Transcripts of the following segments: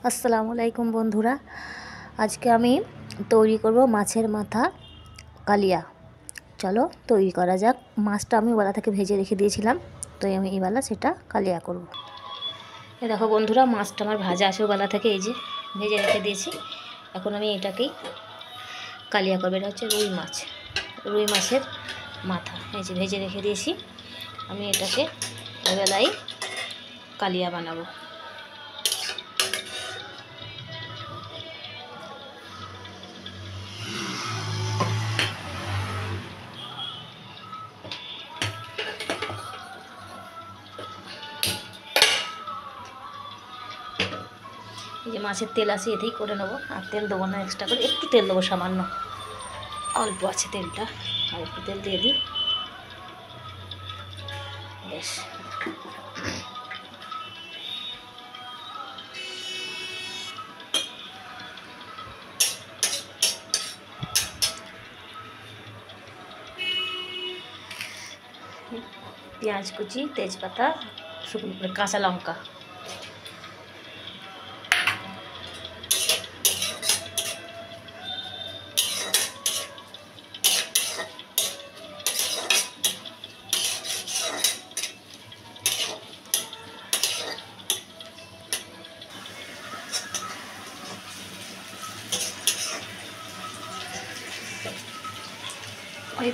আসসালামু আলাইকুম বন্ধুরা, আজকে আমি তৈরি করব মাছের মাথা কালিয়া। চলো তৈরি করা যাক। মাছটা আমি বেলা থেকে ভেজে রেখে দিয়েছিলাম, তো আমি এই বেলা সেটা কালিয়া করব। এই দেখো বন্ধুরা, মাছটা আমার ভাজা আছে বেলা থেকে, এই যে ভেজে রেখে দিয়েছি। এখন আমি এটাকেই কালিয়া করবো। এটা হচ্ছে রুই মাছের মাথা, এই যে ভেজে রেখে দিয়েছি। আমি এটাকে এবেলায় কালিয়া বানাবো। এই যে মাছের তেল আছে, এতেই করে নেবো, আর তেল দেবো না এক্সট্রা করে। একটু তেল দেবো, সামান্য অল্প আছে তেলটা, আর একটু তেল দিয়ে দিই। বেশ, পেঁয়াজ কুচি, তেজপাতা, শুকনো কাঁচা লঙ্কা,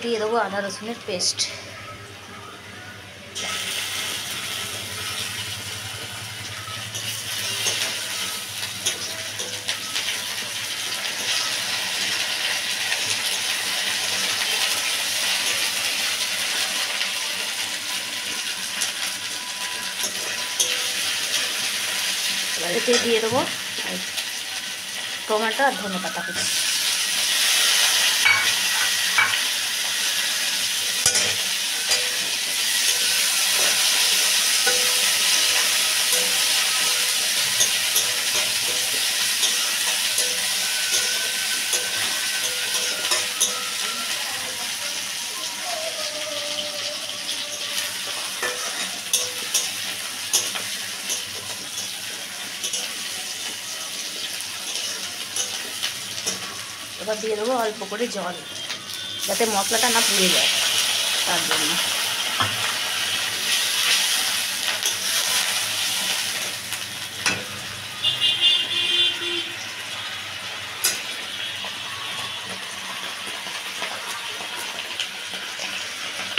দিয়ে দেবো আদা রসুনের পেস্ট। এবার এতে দিয়ে দেবো টমেটো আর ধনে পাতা কুচি। এবার দিয়ে দেবো অল্প করে জল, যাতে মশলাটা না পুড়ে যায়, তার জন্য।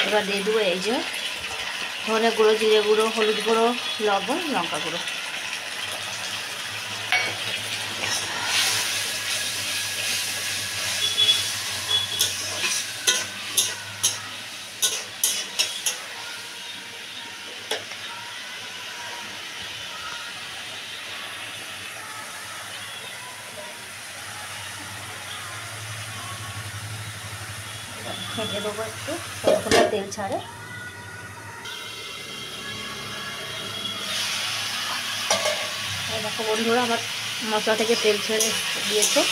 এবার দিয়ে দেবো এই যে ধনে গুঁড়ো, জিরে গুঁড়ো, হলুদ গুঁড়ো, লবণ, লঙ্কা গুঁড়ো। ঢেকে দেবো একটু, ততক্ষণ তেল ছাড়ে। দেখো বন্ধুরা, আমার মশলা থেকে তেল ছেড়ে দিয়েছে।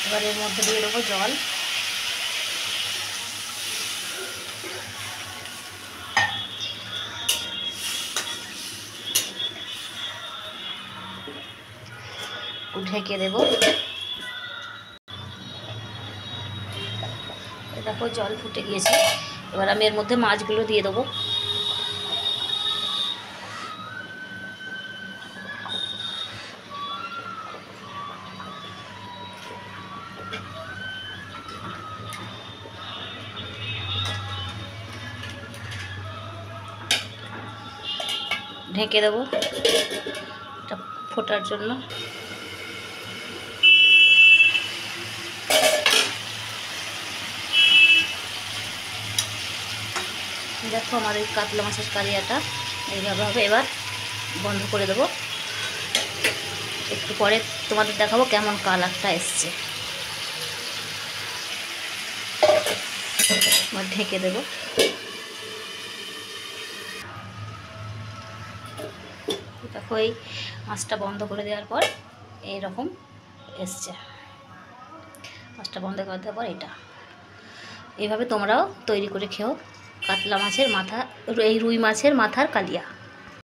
এবার এর মধ্যে দিয়ে দেবো জল। ঢেকে দেবো। দেখো জল ফুটে গিয়েছে। এবার আমি এর মধ্যে মাছগুলো দিয়ে দেবো। ঢেকে দেবো এটা ফোটার জন্য। দেখো আমার এই কাতলা মাছের কালিয়াটা এইভাবে হবে। এবার বন্ধ করে দেবো। একটু পরে তোমাদের দেখাবো কেমন কালারটা এসছে। এবার ঢেকে দেবো। দেখো এই মাছটা বন্ধ করে দেওয়ার পর এইরকম এসছে। মাছটা বন্ধ করে দেওয়ার পর এটা এইভাবে তোমরাও তৈরি করে খেও কাতলা মাছের মাথা, এই রুই মাছের মাথার কালিয়া।